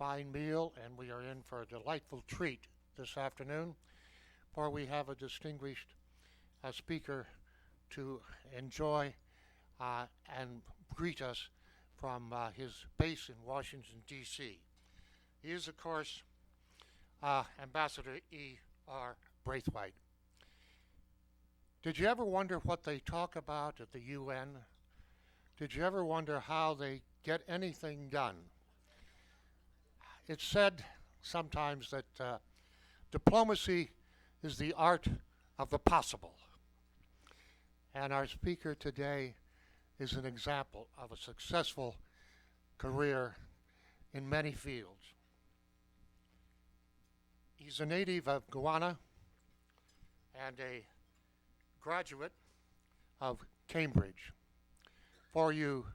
fine meal, and we are in for a delightful treat this afternoon, for we have a distinguished speaker to enjoy and greet us from his base in Washington, D.C. He is, of course, Ambassador E.R. Braithwaite. Did you ever wonder what they talk about at the UN? Did you ever wonder how they get anything done? It's said sometimes that diplomacy is the art of the possible. And our speaker today is an example of a successful career in many fields. He's a native of Guyana and a graduate of Cambridge. For you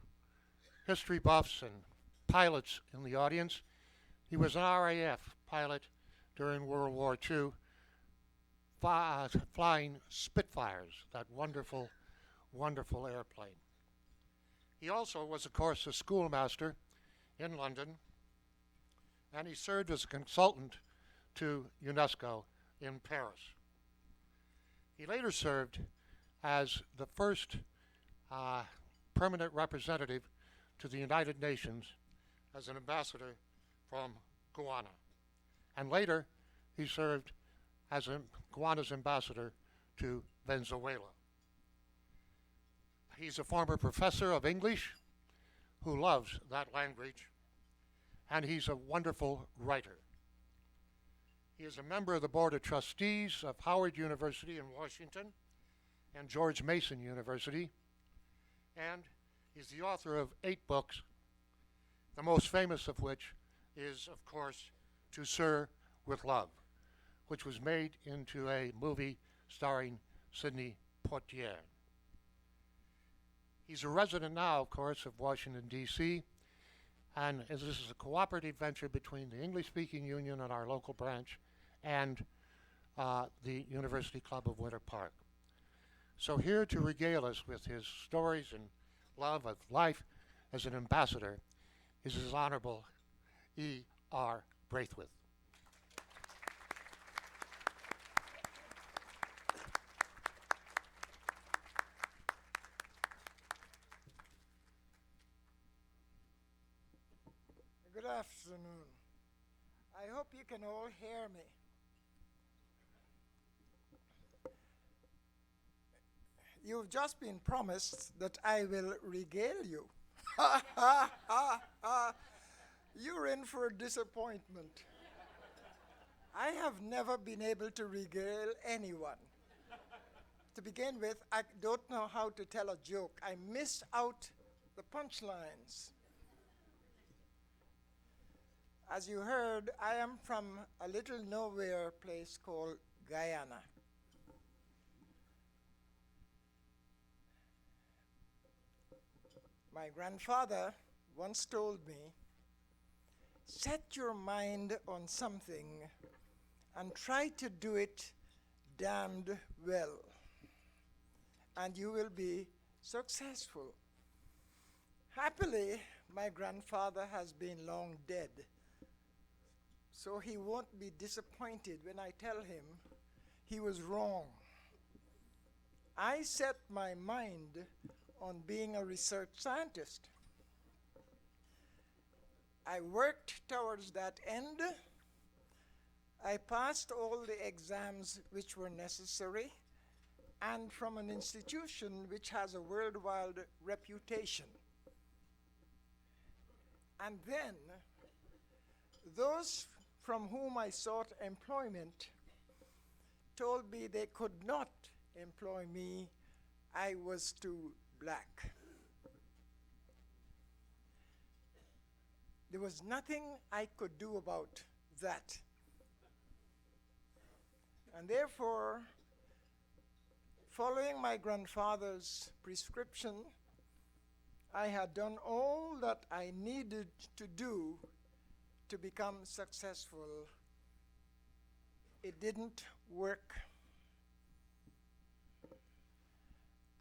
history buffs and pilots in the audience, he was an RAF pilot during World War II, flying Spitfires, that wonderful, wonderful airplane. He also was, of course, a schoolmaster in London, and he served as a consultant to UNESCO in Paris. He later served as the first permanent representative to the United Nations as an ambassador from Guyana. And later, he served as Guyana's ambassador to Venezuela. He's a former professor of English who loves that language, and he's a wonderful writer. He is a member of the Board of Trustees of Howard University in Washington and George Mason University, and he's the author of 8 books, the most famous of which is, of course, To Sir with Love, which was made into a movie starring Sidney Poitier. He's a resident now, of course, of Washington, D.C., and as this is a cooperative venture between the English-speaking union and our local branch and the University Club of Winter Park. So here to regale us with his stories and love of life as an ambassador is His Honorable E.R. Braithwaite. Good afternoon. I hope you can all hear me. You've just been promised that I will regale you. You're in for a disappointment. I have never been able to regale anyone. To begin with, I don't know how to tell a joke. I miss out the punchlines. As you heard, I am from a little nowhere place called Guyana. My grandfather once told me, set your mind on something and try to do it damned well, and you will be successful. Happily, my grandfather has been long dead, so he won't be disappointed when I tell him he was wrong. I set my mind on being a research scientist. I worked towards that end. I passed all the exams which were necessary, and from an institution which has a worldwide reputation. And then, those from whom I sought employment told me they could not employ me. I was too black. There was nothing I could do about that. And therefore, following my grandfather's prescription, I had done all that I needed to do to become successful. It didn't work.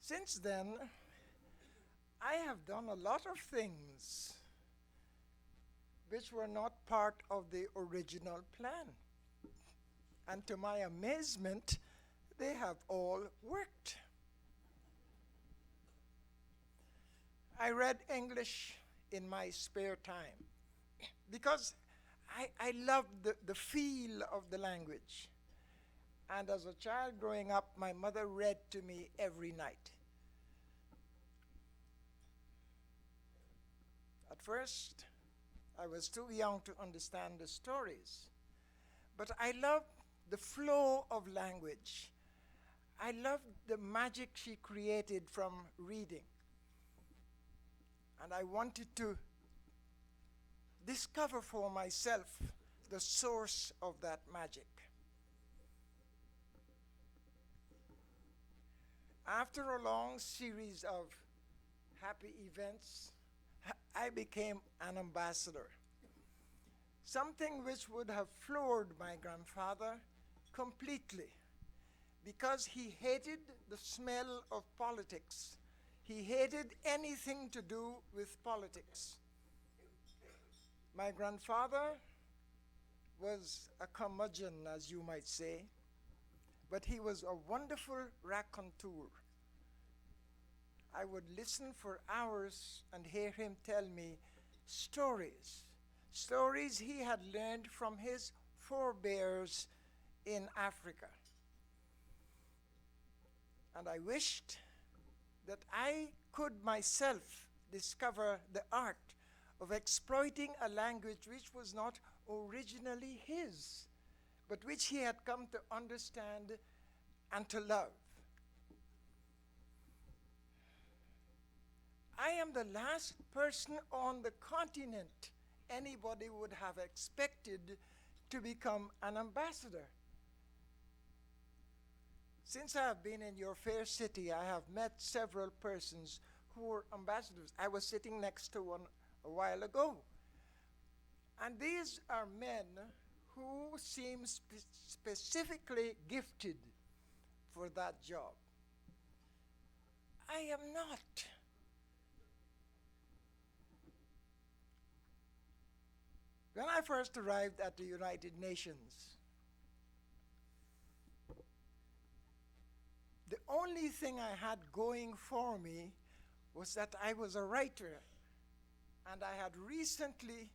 Since then, I have done a lot of things which were not part of the original plan. And to my amazement, they have all worked. I read English in my spare time because I loved the feel of the language. And as a child growing up, my mother read to me every night. At first, I was too young to understand the stories, but I loved the flow of language. I loved the magic she created from reading. And I wanted to discover for myself the source of that magic. After a long series of happy events, I became an ambassador. Something which would have floored my grandfather completely, because he hated the smell of politics. He hated anything to do with politics. My grandfather was a curmudgeon, as you might say, but he was a wonderful raconteur. I would listen for hours and hear him tell me stories he had learned from his forebears in Africa. And I wished that I could myself discover the art of exploiting a language which was not originally his, but which he had come to understand and to love. I am the last person on the continent anybody would have expected to become an ambassador. Since I have been in your fair city, I have met several persons who were ambassadors. I was sitting next to one a while ago. And these are men who seem specifically gifted for that job. I am not. When I first arrived at the United Nations, the only thing I had going for me was that I was a writer, and I had recently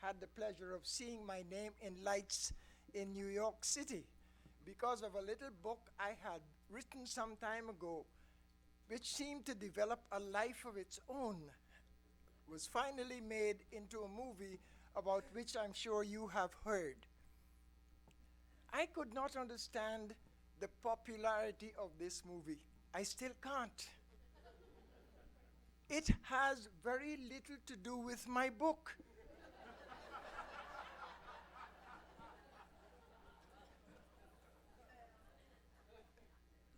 had the pleasure of seeing my name in lights in New York City because of a little book I had written some time ago, which seemed to develop a life of its own, was finally made into a movie about which I'm sure you have heard. I could not understand the popularity of this movie. I still can't. It has very little to do with my book.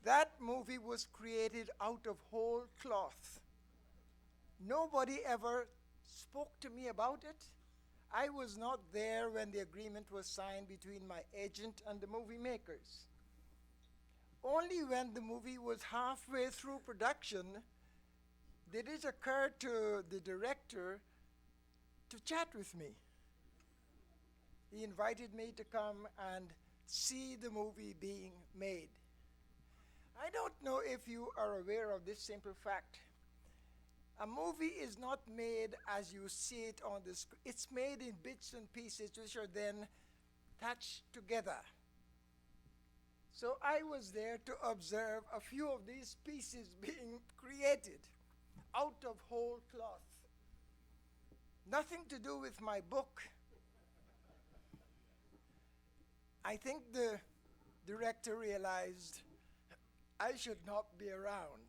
That movie was created out of whole cloth. Nobody ever spoke to me about it. I was not there when the agreement was signed between my agent and the movie makers. Only when the movie was halfway through production did it occur to the director to chat with me. He invited me to come and see the movie being made. I don't know if you are aware of this simple fact. A movie is not made as you see it on the screen. It's made in bits and pieces which are then attached together. So I was there to observe a few of these pieces being created out of whole cloth. Nothing to do with my book. I think the director realized I should not be around.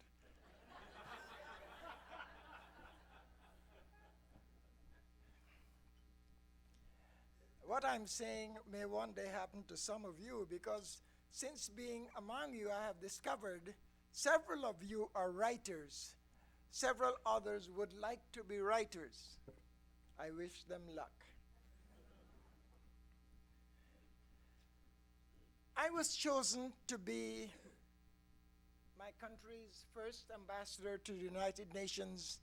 What I'm saying may one day happen to some of you, because since being among you, I have discovered several of you are writers. Several others would like to be writers. I wish them luck. I was chosen to be my country's first ambassador to the United Nations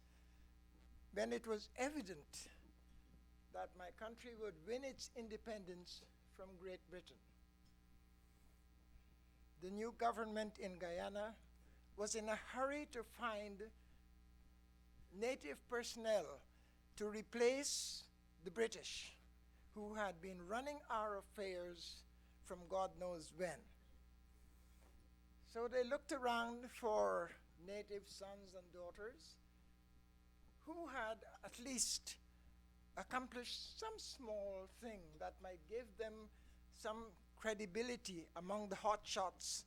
when it was evident that my country would win its independence from Great Britain. The new government in Guyana was in a hurry to find native personnel to replace the British, who had been running our affairs from God knows when. So they looked around for native sons and daughters who had at least accomplished some small thing that might give them some credibility among the hotshots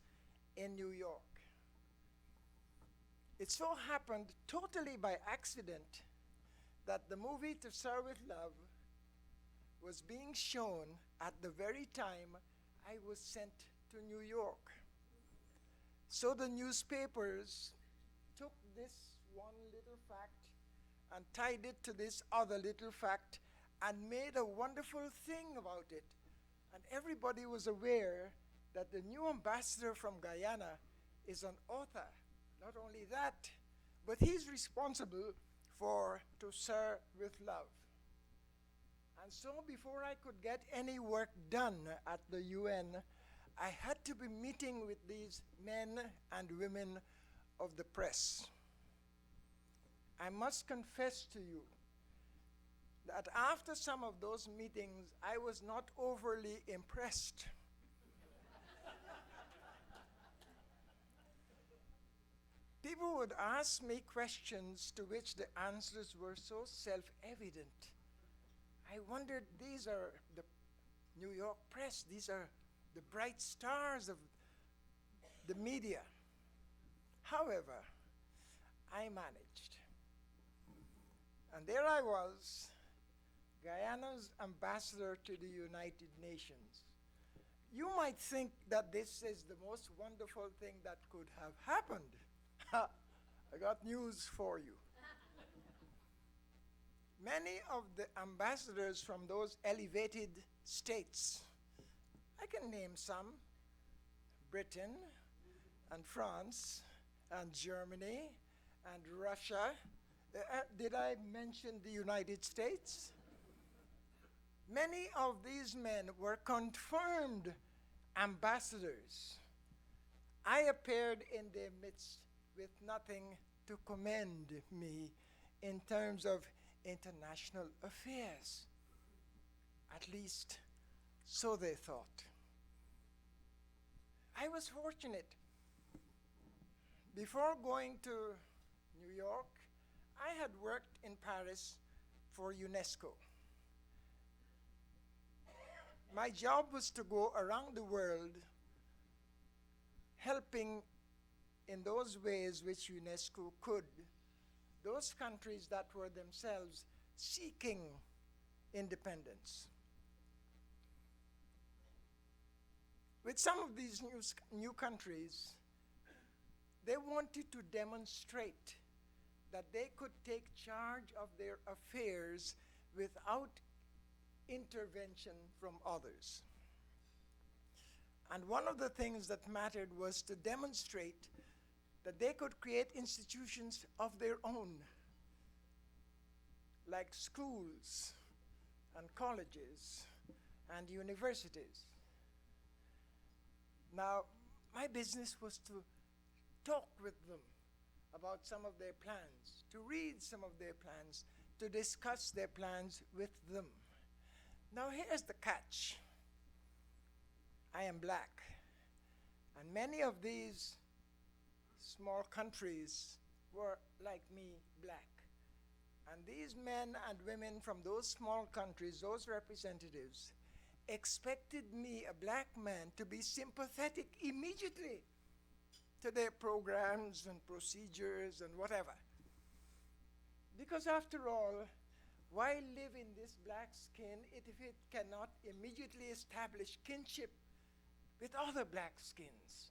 in New York. It so happened, totally by accident, that the movie To Serve With Love was being shown at the very time I was sent to New York. So the newspapers took this one little fact and tied it to this other little fact and made a wonderful thing about it. And everybody was aware that the new ambassador from Guyana is an author. Not only that, but he's responsible for To Serve With Love. And so before I could get any work done at the UN, I had to be meeting with these men and women of the press. I must confess to you that after some of those meetings, I was not overly impressed. People would ask me questions to which the answers were so self-evident. I wondered, these are the New York press, these are the bright stars of the media. However, I managed. And there I was, Guyana's ambassador to the United Nations. You might think that this is the most wonderful thing that could have happened. I got news for you. Many of the ambassadors from those elevated states, I can name some, Britain and France and Germany and Russia. Did I mention the United States? Many of these men were confirmed ambassadors. I appeared in their midst with nothing to commend me in terms of international affairs. At least, so they thought. I was fortunate. Before going to New York, I had worked in Paris for UNESCO. My job was to go around the world helping in those ways which UNESCO could, those countries that were themselves seeking independence. With some of these new countries, they wanted to demonstrate that they could take charge of their affairs without intervention from others. And one of the things that mattered was to demonstrate that they could create institutions of their own, like schools and colleges and universities. Now, my business was to talk with them about some of their plans, to read some of their plans, to discuss their plans with them. Now, here's the catch. I am black, and many of these small countries were, like me, black. And these men and women from those small countries, those representatives, expected me, a black man, to be sympathetic immediately to their programs and procedures and whatever. Because after all, why live in this black skin if it cannot immediately establish kinship with other black skins?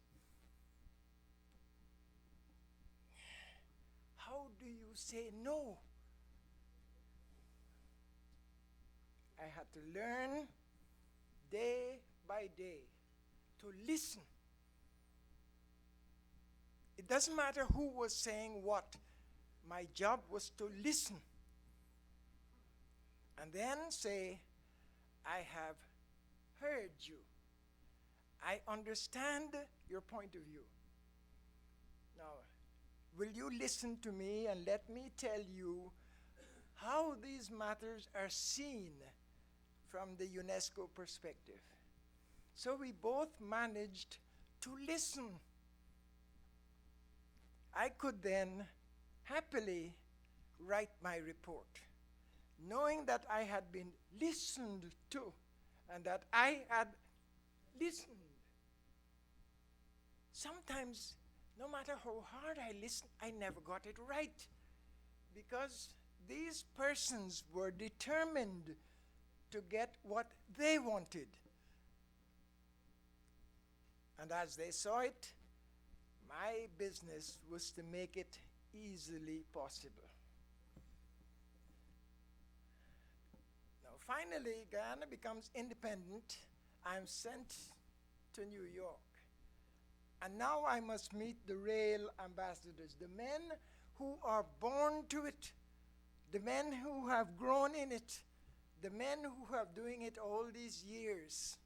How do you say no? I had to learn day by day to listen. It doesn't matter who was saying what. My job was to listen. and then say, I have heard you. I understand your point of view. Now, will you listen to me and let me tell you how these matters are seen from the UNESCO perspective? So we both managed to listen. I could then happily write my report, knowing that I had been listened to and that I had listened. Sometimes, no matter how hard I listened, I never got it right, because these persons were determined to get what they wanted. And as they saw it, my business was to make it easily possible. Now, finally, Guyana becomes independent. I'm sent to New York. And now I must meet the real ambassadors, the men who are born to it, the men who have grown in it, the men who have doing it all these years.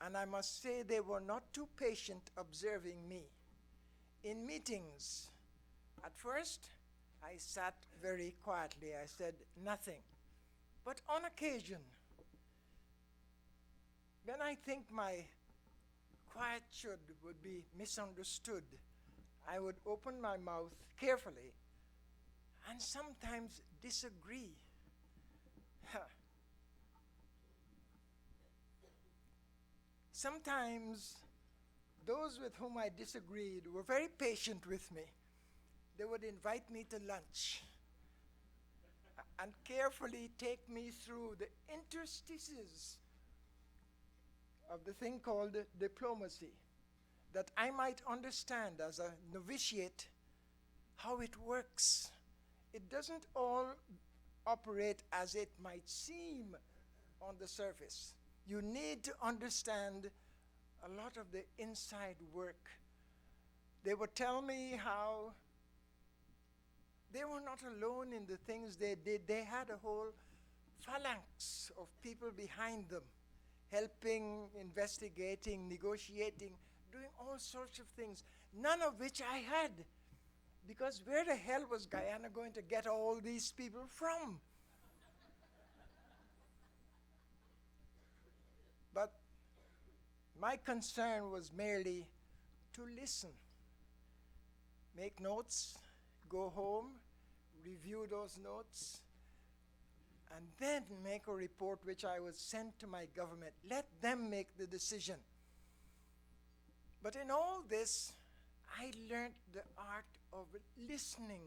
And I must say they were not too patient observing me. In meetings, at first, I sat very quietly. I said nothing. But on occasion, when I think my quiet should would be misunderstood, I would open my mouth carefully and sometimes disagree. Sometimes those with whom I disagreed were very patient with me. They would invite me to lunch and carefully take me through the interstices of the thing called diplomacy, that I might understand as a novitiate how it works. It doesn't all operate as it might seem on the surface. You need to understand a lot of the inside work. They would tell me how they were not alone in the things they did. They had a whole phalanx of people behind them, helping, investigating, negotiating, doing all sorts of things, none of which I had. Because where the hell was Guyana going to get all these people from? But my concern was merely to listen, make notes, go home, review those notes, and then make a report which I would send to my government. Let them make the decision. But in all this, I learned the art of listening.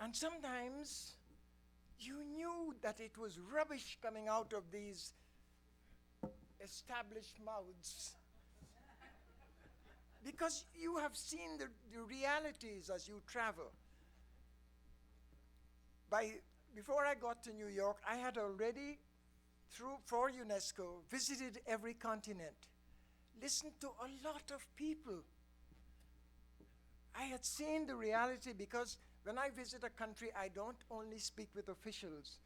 And sometimes you knew that it was rubbish coming out of these established mouths, because you have seen the realities as you travel. Before I got to New York, I had already, for UNESCO, visited every continent, listened to a lot of people. I had seen the reality, because when I visit a country, I don't only speak with officials.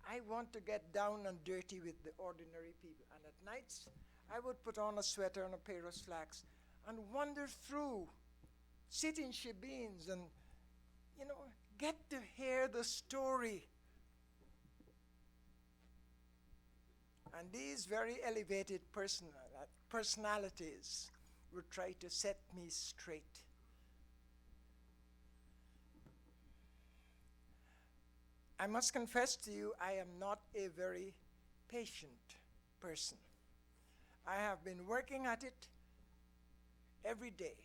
I want to get down and dirty with the ordinary people. And at nights, I would put on a sweater and a pair of slacks and wander through, sit in shebeens and, get to hear the story. And these very elevated personalities would try to set me straight. I must confess to you, I am not a very patient person. I have been working at it every day.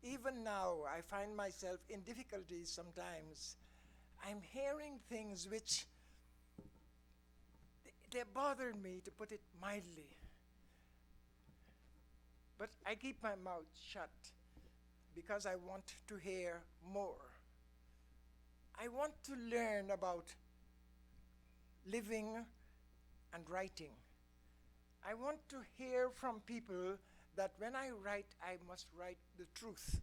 Even now, I find myself in difficulties sometimes. I'm hearing things which, they bother me, to put it mildly. But I keep my mouth shut because I want to hear more. I want to learn about living and writing. I want to hear from people that when I write, I must write the truth.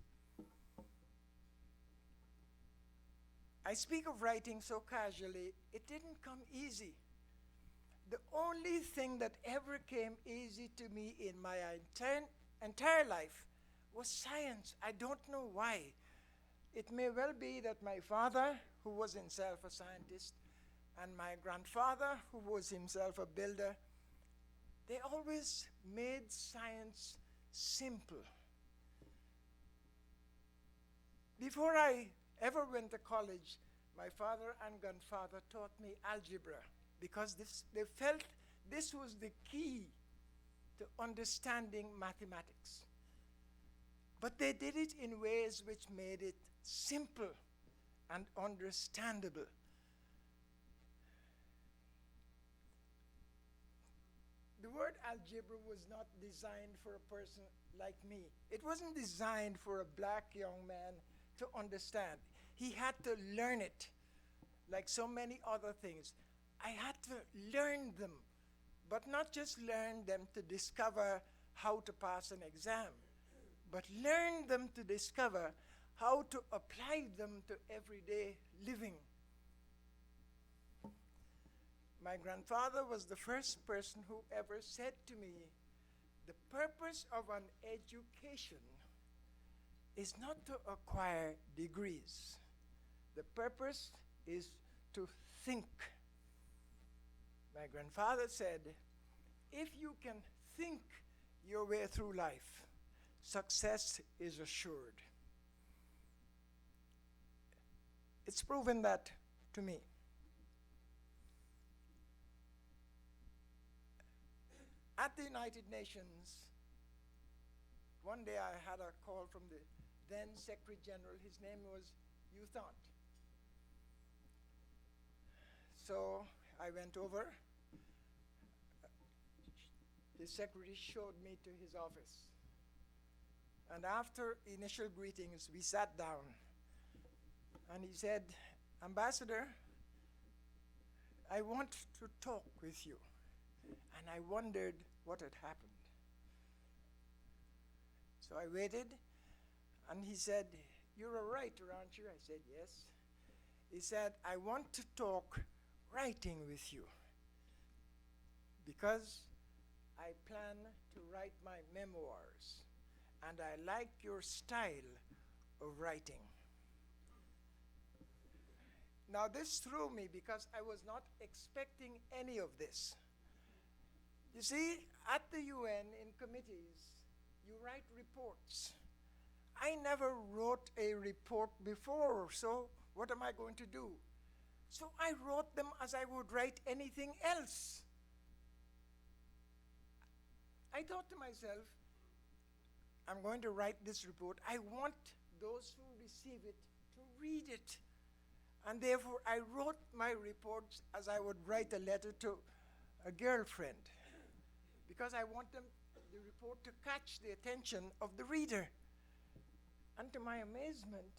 I speak of writing so casually, it didn't come easy. The only thing that ever came easy to me in my entire life was science. I don't know why. It may well be that my father, who was himself a scientist, and my grandfather, who was himself a builder, they always made science simple. Before I ever went to college, my father and grandfather taught me algebra because they felt this was the key to understanding mathematics. But they did it in ways which made it simple and understandable. The word algebra was not designed for a person like me. It wasn't designed for a black young man to understand. He had to learn it, like so many other things. I had to learn them, but not just learn them to discover how to pass an exam, but learn them to discover how to apply them to everyday living. My grandfather was the first person who ever said to me, the purpose of an education is not to acquire degrees. The purpose is to think. My grandfather said, if you can think your way through life, success is assured. It's proven that to me. At the United Nations, one day I had a call from the then Secretary General. His name was U Thant. So I went over. The secretary showed me to his office. And after initial greetings, we sat down. And he said, Ambassador, I want to talk with you. And I wondered what had happened. So I waited, and he said, you're a writer, aren't you? I said, yes. He said, I want to talk writing with you because I plan to write my memoirs, and I like your style of writing. Now this threw me because I was not expecting any of this. You see, at the UN in committees, you write reports. I never wrote a report before, so what am I going to do? So I wrote them as I would write anything else. I thought to myself, I'm going to write this report. I want those who receive it to read it. And therefore, I wrote my reports as I would write a letter to a girlfriend, because I want the report to catch the attention of the reader. And to my amazement,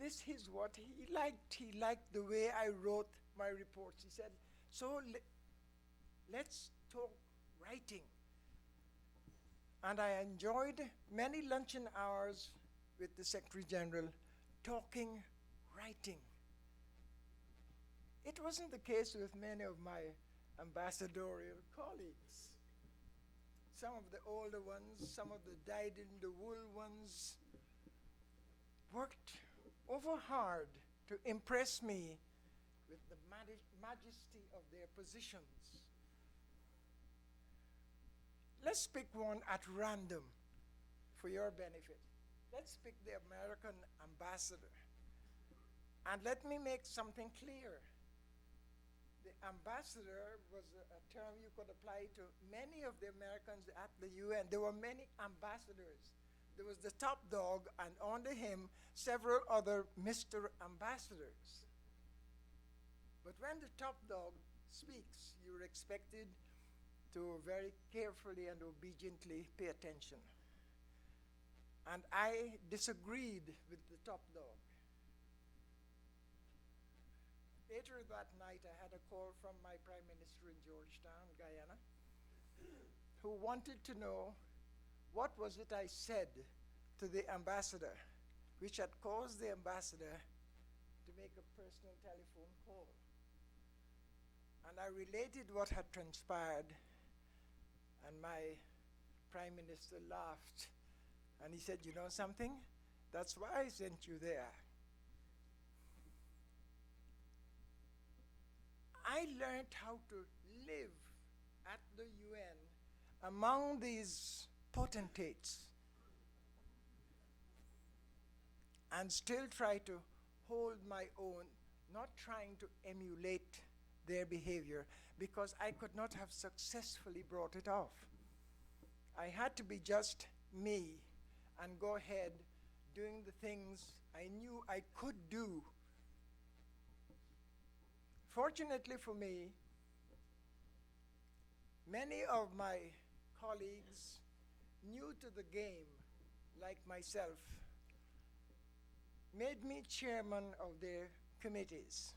this is what he liked. He liked the way I wrote my reports. He said, so let's talk writing. And I enjoyed many luncheon hours with the Secretary General talking writing. It wasn't the case with many of my ambassadorial colleagues. Some of the older ones, some of the dyed-in-the-wool ones worked over hard to impress me with the majesty of their positions. Let's pick one at random for your benefit. Let's pick the American ambassador. And let me make something clear. The ambassador was a term you could apply to many of the Americans at the UN. There were many ambassadors. There was the top dog, and under him, several other Mr. Ambassadors. But when the top dog speaks, you're expected to very carefully and obediently pay attention. And I disagreed with the top dog. Later that night, I had a call from my Prime Minister in Georgetown, Guyana, who wanted to know what was it I said to the ambassador, which had caused the ambassador to make a personal telephone call. And I related what had transpired, and my Prime Minister laughed. And he said, "You know something? That's why I sent you there." I learned how to live at the UN among these potentates and still try to hold my own, not trying to emulate their behavior, because I could not have successfully brought it off. I had to be just me and go ahead doing the things I knew I could do. Fortunately for me, many of my colleagues new to the game, like myself, made me chairman of their committees.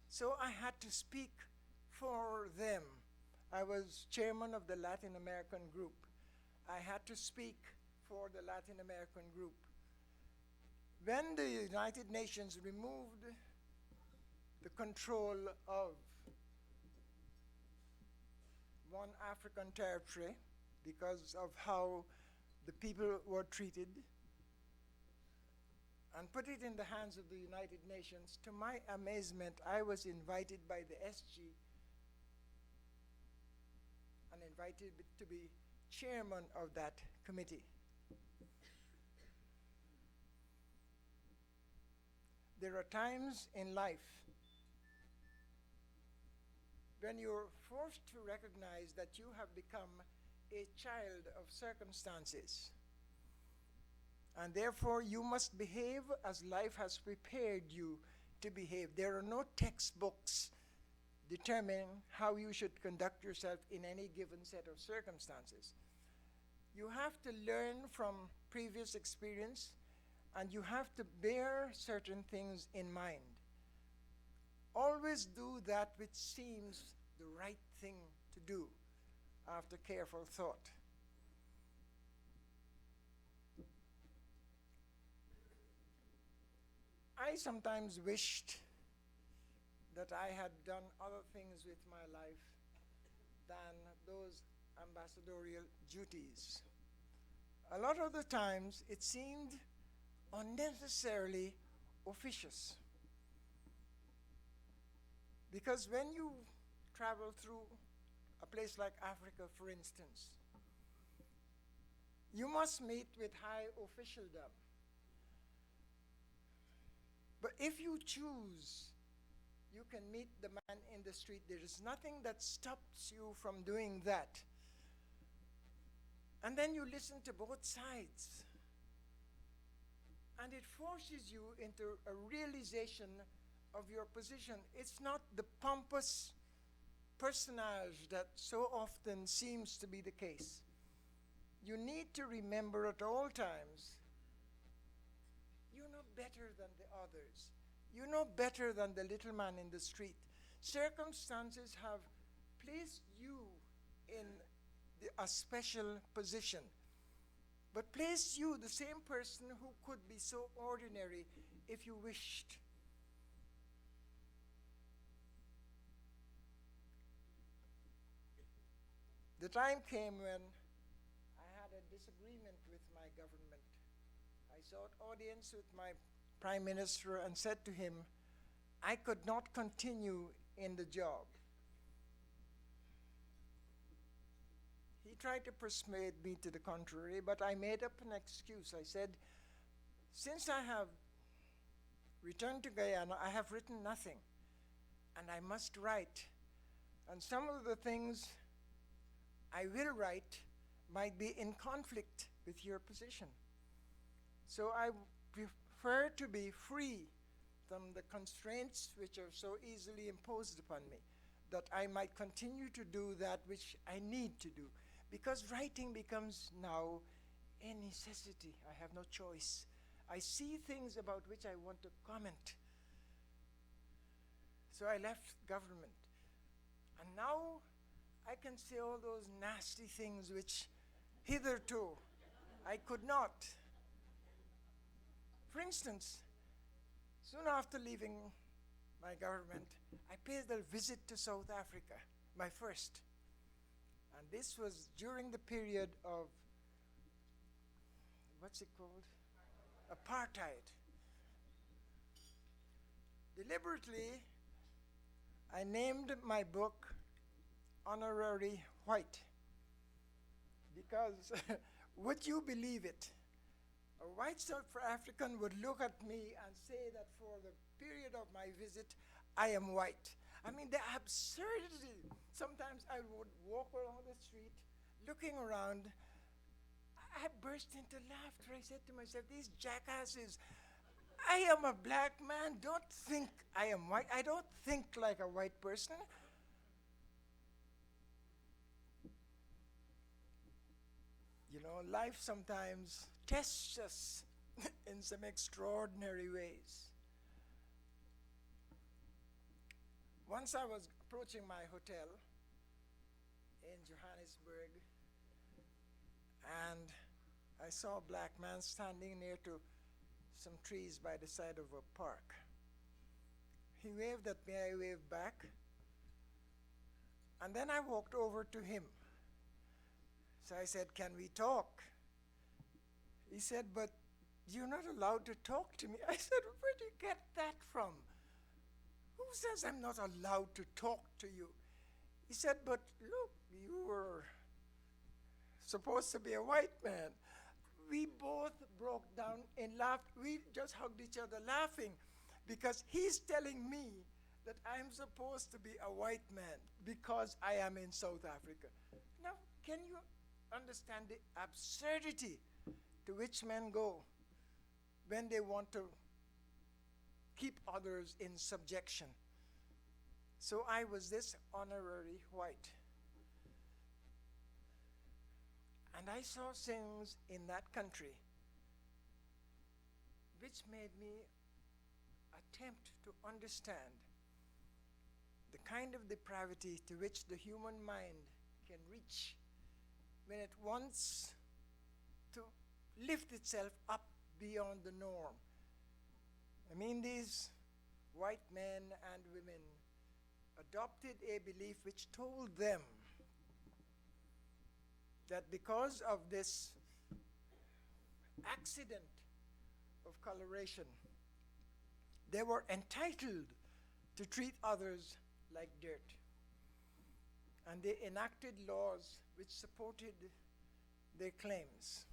So I had to speak for them. I was chairman of the Latin American group. I had to speak for the Latin American group. When the United Nations removed the control of one African territory because of how the people were treated, and put it in the hands of the United Nations, to my amazement, I was invited by the SG and invited to be chairman of that committee. There are times in life when you're forced to recognize that you have become a child of circumstances, and therefore you must behave as life has prepared you to behave. There are no textbooks determining how you should conduct yourself in any given set of circumstances. You have to learn from previous experience, and you have to bear certain things in mind. Always do that which seems the right thing to do after careful thought. I sometimes wished that I had done other things with my life than those ambassadorial duties. A lot of the times it seemed unnecessarily officious. Because when you travel through a place like Africa, for instance, you must meet with high officialdom. But if you choose, you can meet the man in the street. There is nothing that stops you from doing that. And then you listen to both sides. And it forces you into a realization of your position. It's not the pompous personage that so often seems to be the case. You need to remember at all times, you're no better than the others. You're no better than the little man in the street. Circumstances have placed you in a special position, but placed you, the same person who could be so ordinary if you wished. The time came when I had a disagreement with my government. I sought audience with my Prime Minister and said to him, I could not continue in the job. He tried to persuade me to the contrary, but I made up an excuse. I said, since I have returned to Guyana, I have written nothing, and I must write. And some of the things I will write might be in conflict with your position. So I prefer to be free from the constraints which are so easily imposed upon me, that I might continue to do that which I need to do. Because writing becomes now a necessity. I have no choice. I see things about which I want to comment. So I left government. And now I can say all those nasty things which hitherto I could not. For instance, Soon after leaving my government, I paid a visit to South Africa, my first. And this was during the period of, what's it called? Apartheid. Deliberately, I named my book Honorary White because, would you believe it? A white South African would look at me and say that for the period of my visit, I am white. I mean, the absurdity. Sometimes I would walk along the street, looking around. I burst into laughter. I said to myself, these jackasses, I am a black man. Don't think I am white. I don't think like a white person. You know, life sometimes tests us in some extraordinary ways. Once I was approaching my hotel in Johannesburg, and I saw a black man standing near to some trees by the side of a park. He waved at me, I waved back, and then I walked over to him. So I said, "Can we talk?" He said, "But you're not allowed to talk to me." I said, "Where do you get that from? Who says I'm not allowed to talk to you?" He said, "But look, you were supposed to be a white man." We both broke down in laughter. We just hugged each other laughing because he's telling me that I'm supposed to be a white man because I am in South Africa. Now, can you understand the absurdity to which men go when they want to keep others in subjection? So I was this honorary white. And I saw things in that country which made me attempt to understand the kind of depravity to which the human mind can reach when it wants to lift itself up beyond the norm. I mean, these white men and women adopted a belief which told them that because of this accident of coloration, they were entitled to treat others like dirt. And they enacted laws which supported their claims.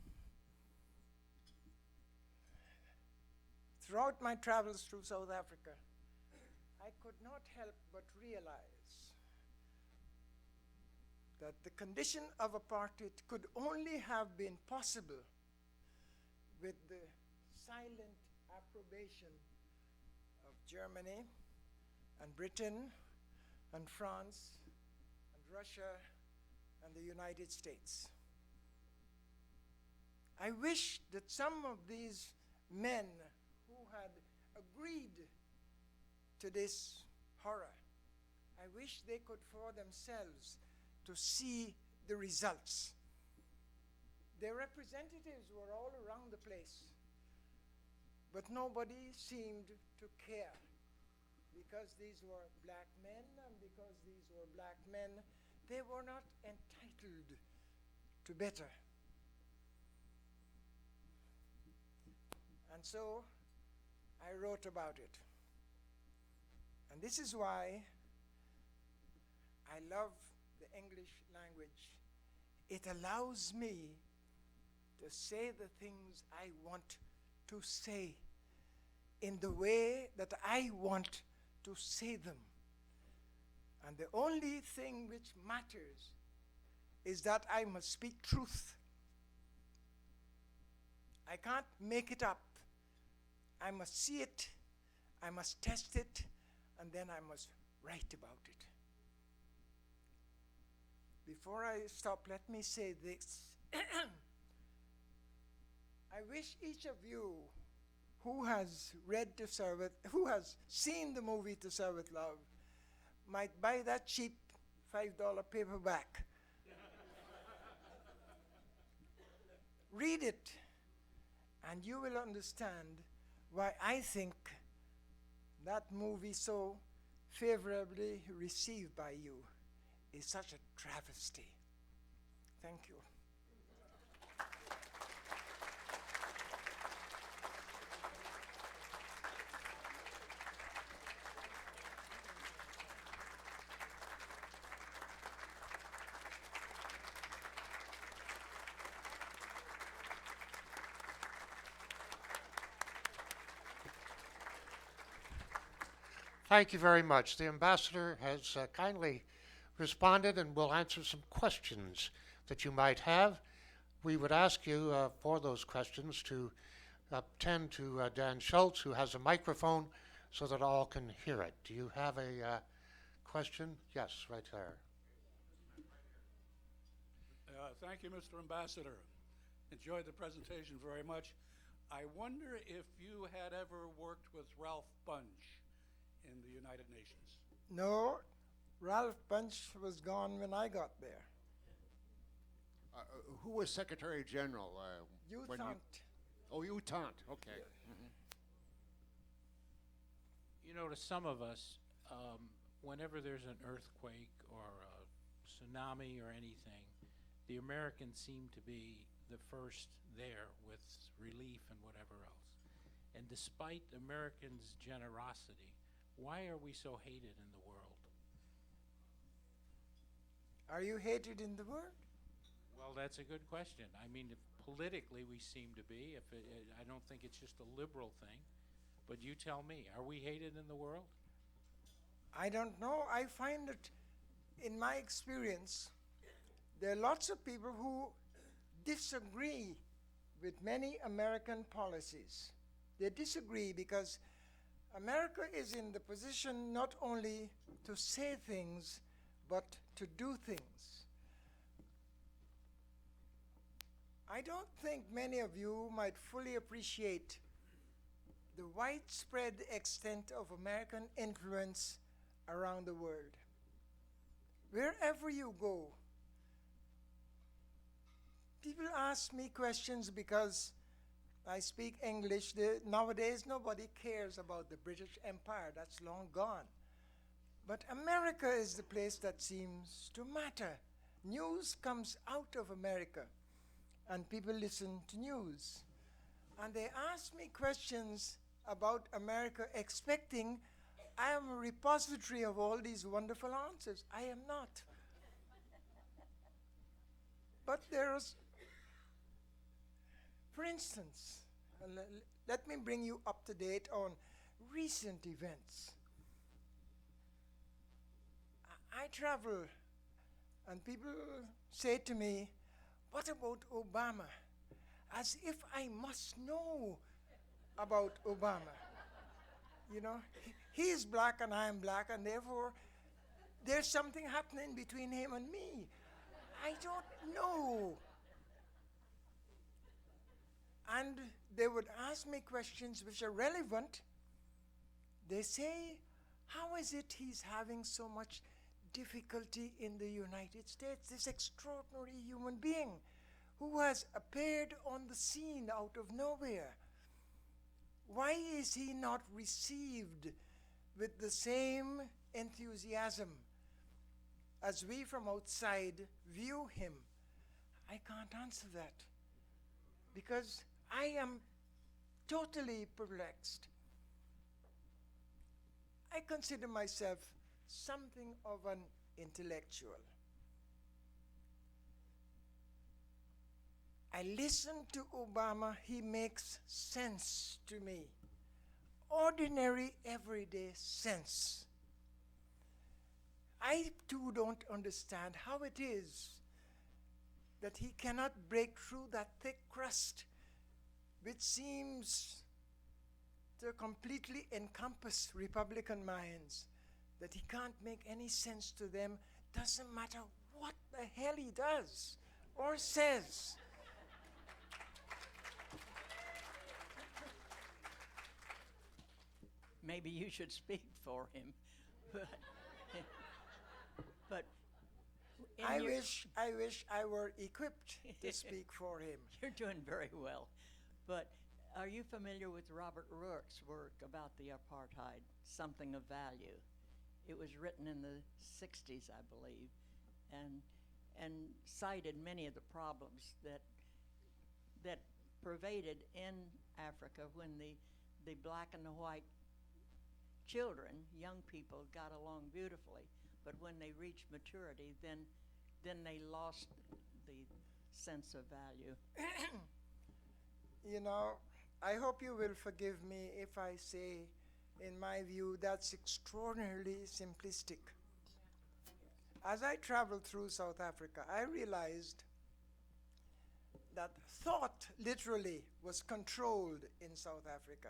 Throughout my travels through South Africa, I could not help but realize that the condition of apartheid could only have been possible with the silent approbation of Germany and Britain and France and Russia and the United States. I wish that some of these men who had agreed to this horror, I wish they could for themselves to see the results. Their representatives were all around the place, but nobody seemed to care because these were black men, and because these were black men, they were not entitled to better. And so I wrote about it. And this is why I love the English language. It allows me to say the things I want to say in the way that I want to say them. And the only thing which matters is that I must speak truth. I can't make it up. I must see it, I must test it, and then I must write about it. Before I stop, let me say this. I wish each of you who has who has seen the movie To Serve With Love, might buy that cheap $5 paperback. Read it, and you will understand why I think that movie so favorably received by you is such a travesty. Thank you. Thank you very much. The ambassador has kindly responded and will answer some questions that you might have. We would ask you for those questions to attend to Dan Schultz, who has a microphone, so that all can hear it. Do you have a question? Yes, right there. Thank you, Mr. Ambassador. Enjoyed the presentation very much. I wonder if you had ever worked with Ralph Bunche in the United Nations. No, Ralph Bunche was gone when I got there. Who was Secretary General? You when thought. Oh, U Tant. Okay. You know, to some of us, whenever there's an earthquake or a tsunami or anything, the Americans seem to be the first there with relief and whatever else. And despite Americans' generosity, why are we so hated in the world? Are you hated in the world? Well, that's a good question. I mean, if politically we seem to be. I don't think it's just a liberal thing. But you tell me, are we hated in the world? I don't know. I find that in my experience, there are lots of people who disagree with many American policies. They disagree because America is in the position not only to say things, but to do things. I don't think many of you might fully appreciate the widespread extent of American influence around the world. Wherever you go, people ask me questions because I speak English. Nowadays, nobody cares about the British Empire. That's long gone. But America is the place that seems to matter. News comes out of America, and people listen to news. And they ask me questions about America, expecting I am a repository of all these wonderful answers. I am not. But there's, for instance, let me bring you up to date on recent events. I travel, and people say to me, "What about Obama?" As if I must know about Obama. You know, he is black and I am black, and therefore there's something happening between him and me. I don't know. And they would ask me questions which are relevant. They say, how is it he's having so much difficulty in the United States? This extraordinary human being who has appeared on the scene out of nowhere. Why is he not received with the same enthusiasm as we from outside view him? I can't answer that because I am totally perplexed. I consider myself something of an intellectual. I listen to Obama, he makes sense to me. Ordinary, everyday sense. I too don't understand how it is that he cannot break through that thick crust which seems to completely encompass Republican minds, that he can't make any sense to them, doesn't matter what the hell he does or says. Maybe you should speak for him. But I wish I were equipped to speak for him. You're doing very well. But Are you familiar with Robert Ruark's work about the apartheid, Something of Value? It was written in the 60s, I believe, and cited many of the problems that pervaded in Africa when the black and the white children, young people, got along beautifully, but when they reached maturity, then they lost the sense of value. You know, I hope you will forgive me if I say, in my view, that's extraordinarily simplistic. As I traveled through South Africa, I realized that thought literally was controlled in South Africa.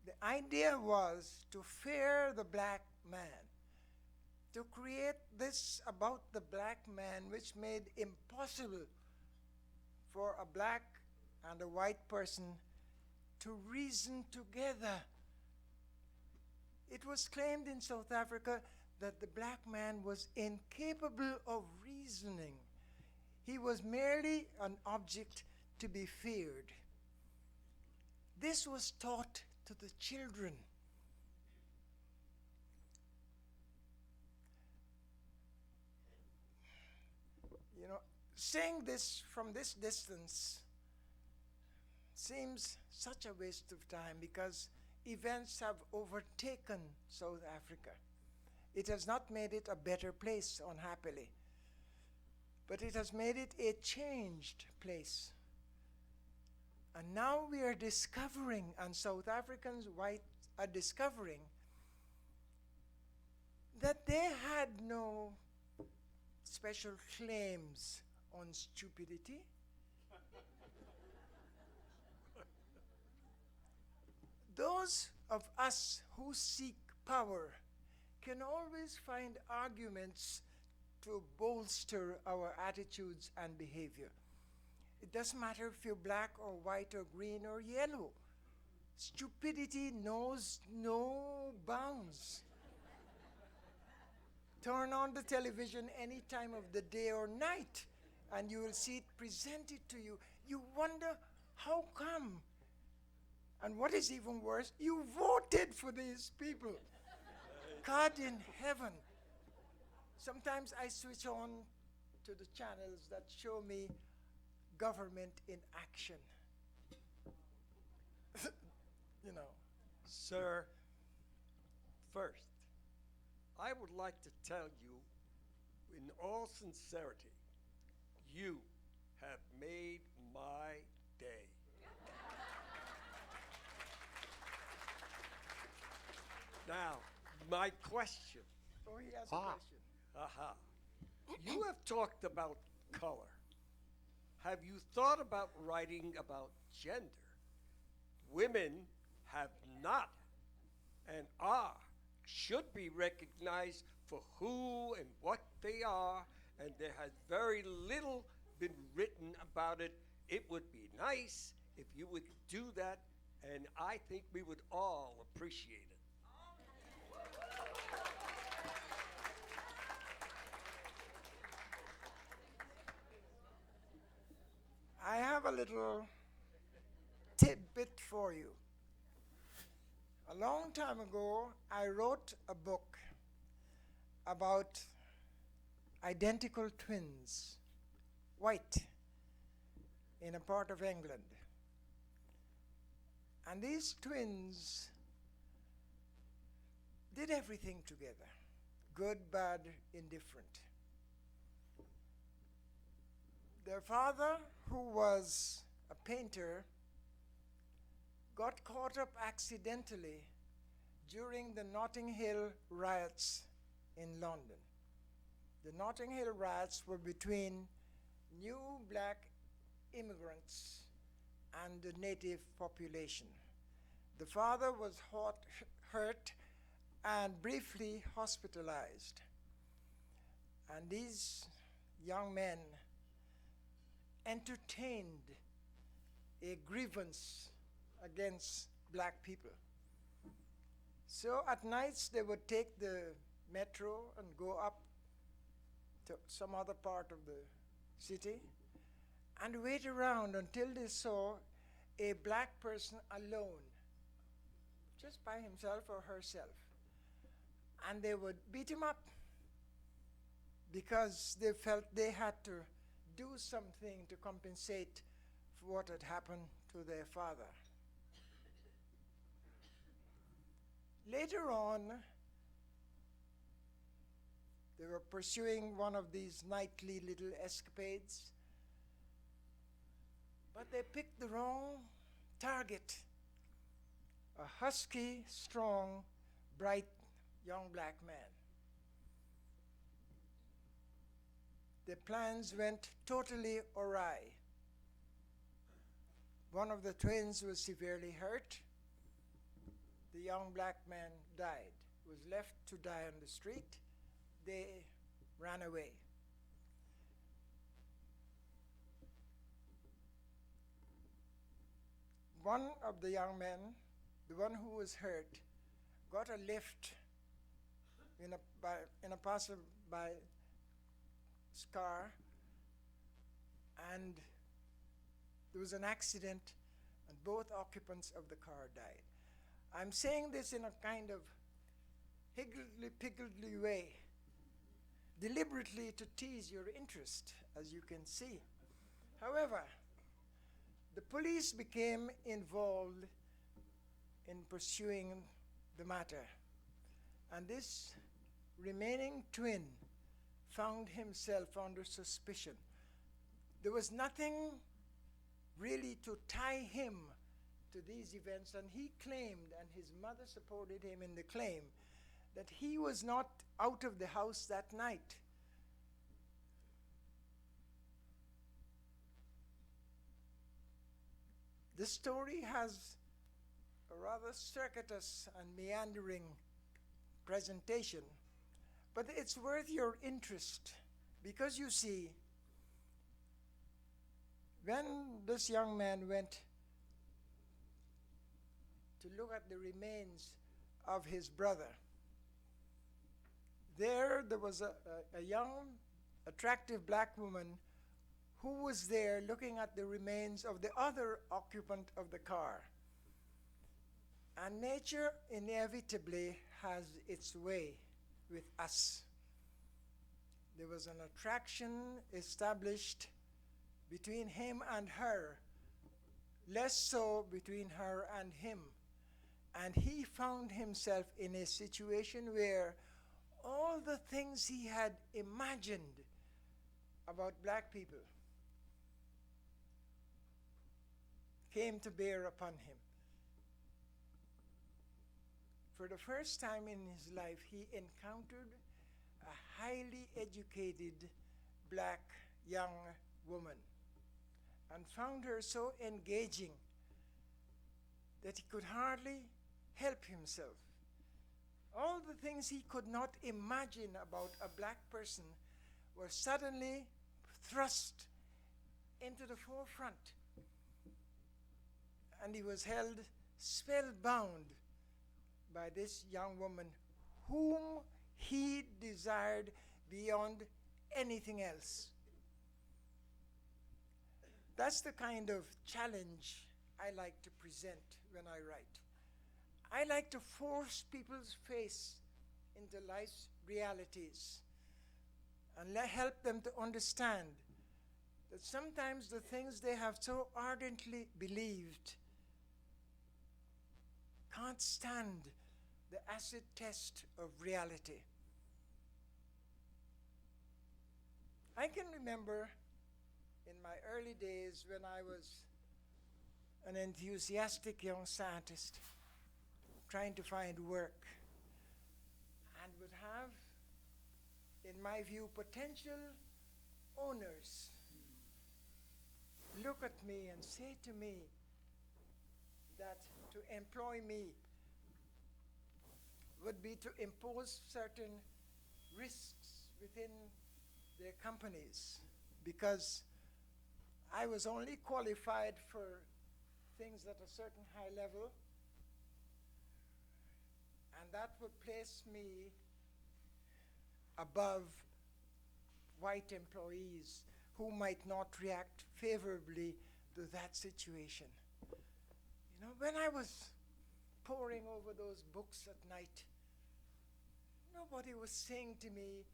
The idea was to fear the black man, to create this about the black man which made impossible for a black and a white person to reason together. It was claimed in South Africa that the black man was incapable of reasoning. He was merely an object to be feared. This was taught to the children. You know, saying this from this distance seems such a waste of time because events have overtaken South Africa. It has not made it a better place, unhappily, but it has made it a changed place. And now we are discovering, and South Africans white are discovering, that they had no special claims on stupidity. Those of us who seek power can always find arguments to bolster our attitudes and behavior. It doesn't matter if you're black or white or green or yellow. Stupidity knows no bounds. Turn on the television any time of the day or night, and you will see it presented to you. You wonder, how come? And what is even worse, you voted for these people. God in heaven. Sometimes I switch on to the channels that show me government in action. You know. Sir, first, I would like to tell you in all sincerity, you have made my day. Now, my question. Oh, he has a question. Aha. You have talked about color. Have you thought about writing about gender? Women have not and should be recognized for who and what they are, and there has very little been written about it. It would be nice if you would do that, and I think we would all appreciate it. I have a little tidbit for you. A long time ago, I wrote a book about identical twins, white, in a part of England. And these twins did everything together, good, bad, indifferent. Their father, who was a painter, got caught up accidentally during the Notting Hill riots in London. The Notting Hill riots were between new black immigrants and the native population. The father was hurt and briefly hospitalized. And these young men entertained a grievance against black people. So at nights they would take the metro and go up to some other part of the city and wait around until they saw a black person alone, just by himself or herself, and they would beat him up because they felt they had to do something to compensate for what had happened to their father. Later on, they were pursuing one of these nightly little escapades, but they picked the wrong target. A husky, strong, bright young black man. Their plans went totally awry. One of the twins was severely hurt. The young black man died, was left to die on the street. They ran away. One of the young men, the one who was hurt, got a lift in a passerby's car, and there was an accident, and both occupants of the car died. I'm saying this in a kind of higgledy-piggledy way, deliberately to tease your interest, as you can see. However, the police became involved in pursuing the matter, and this remaining twin found himself under suspicion. There was nothing really to tie him to these events, and he claimed, and his mother supported him in the claim, that he was not out of the house that night. This story has a rather circuitous and meandering presentation, but it's worth your interest, because you see, when this young man went to look at the remains of his brother, there was a young, attractive black woman who was there looking at the remains of the other occupant of the car. And nature inevitably has its way with us. There was an attraction established between him and her, less so between her and him. And he found himself in a situation where all the things he had imagined about black people came to bear upon him. For the first time in his life, he encountered a highly educated black young woman and found her so engaging that he could hardly help himself. All the things he could not imagine about a black person were suddenly thrust into the forefront. And he was held spellbound by this young woman whom he desired beyond anything else. That's the kind of challenge I like to present when I write. I like to force people's face into life's realities and help them to understand that sometimes the things they have so ardently believed can't stand the acid test of reality. I can remember in my early days when I was an enthusiastic young scientist trying to find work, and would have, in my view, potential owners look at me and say to me that to employ me would be to impose certain risks within their companies, because I was only qualified for things at a certain high level, and that would place me above white employees who might not react favorably to that situation. You know, when I was poring over those books at night, nobody was saying to me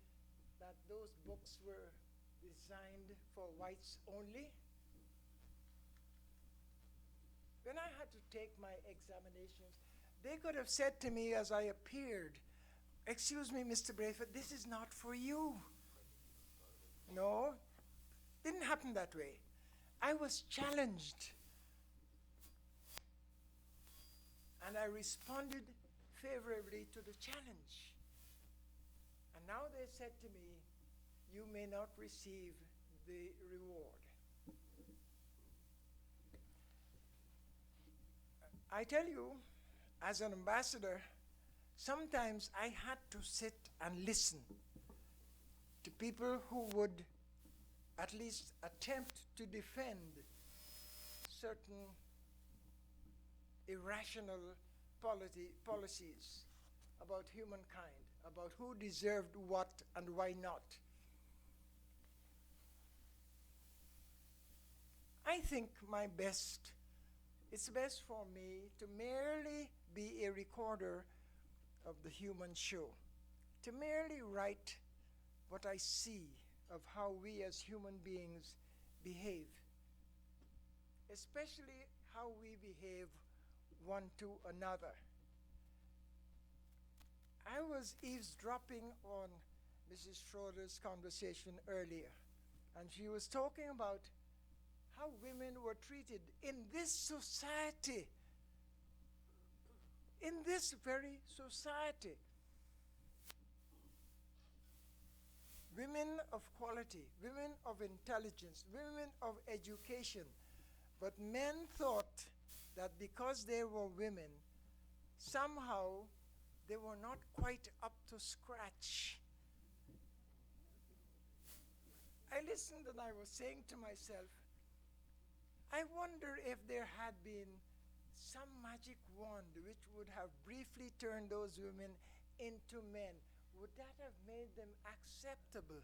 that those books were designed for whites only. When I had to take my examinations, they could have said to me as I appeared, "Excuse me, Mr. Brayford, this is not for you." No, didn't happen that way. I was challenged. And I responded favorably to the challenge. And now they said to me, "You may not receive the reward." I tell you, as an ambassador, sometimes I had to sit and listen to people who would at least attempt to defend certain irrational policies about humankind, about who deserved what and why not. I think it's best for me to merely be a recorder of the human show, to merely write what I see of how we as human beings behave, especially how we behave one to another. I was eavesdropping on Mrs. Schroeder's conversation earlier, and she was talking about how women were treated in this society, in this very society. Women of quality, women of intelligence, women of education. But men thought that because they were women, somehow they were not quite up to scratch. I listened and I was saying to myself, I wonder if there had been some magic wand which would have briefly turned those women into men. Would that have made them acceptable?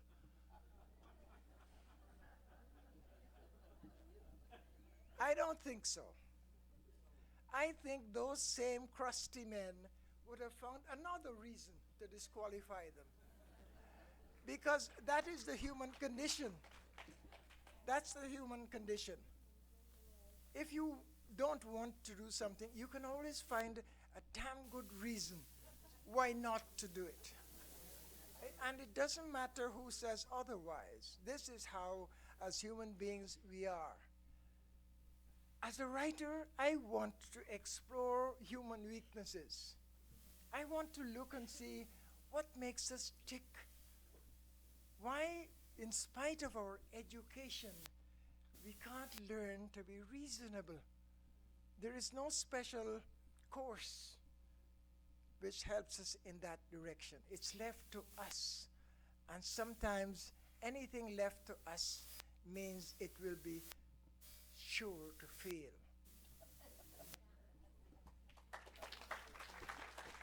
I don't think so. I think those same crusty men would have found another reason to disqualify them. Because that is the human condition. That's the human condition. If you don't want to do something, you can always find a damn good reason why not to do it. And it doesn't matter who says otherwise. This is how, as human beings, we are. As a writer, I want to explore human weaknesses. I want to look and see what makes us tick. Why, in spite of our education, we can't learn to be reasonable. There is no special course which helps us in that direction. It's left to us. And sometimes anything left to us means it will be sure to fail.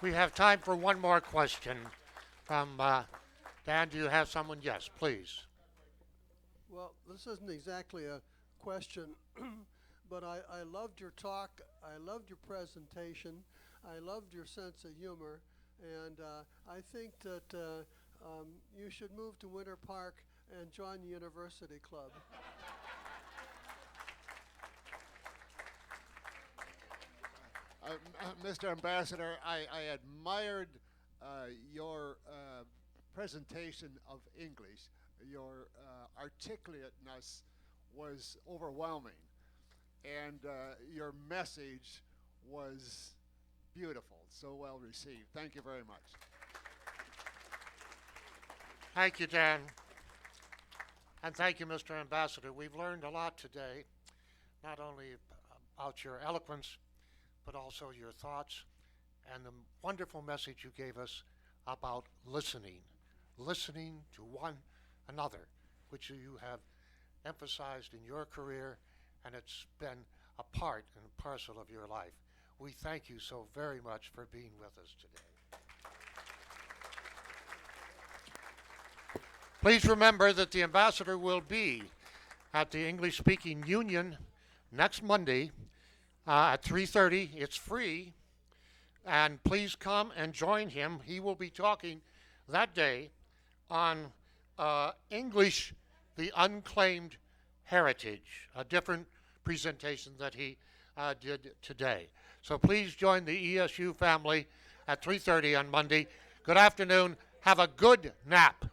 We have time for one more question from Dan. Do you have someone? Yes, please. Well, this isn't exactly a question, but I loved your talk. I loved your presentation. I loved your sense of humor. And I think that you should move to Winter Park and join the University Club. Mr. Ambassador, I admired your presentation of English. Your articulateness was overwhelming, and your message was beautiful, so well received. Thank you very much. Thank you, Dan. And thank you, Mr. Ambassador. We've learned a lot today, not only about your eloquence, but also your thoughts and the wonderful message you gave us about listening to one another, which you have emphasized in your career, and it's been a part and parcel of your life. We thank you so very much for being with us today. Please remember that the ambassador will be at the English Speaking Union next Monday at 3:30. It's free. And please come and join him. He will be talking that day on English, the Unclaimed Heritage, a different presentation that he did today. So please join the ESU family at 3:30 on Monday. Good afternoon. Have a good nap.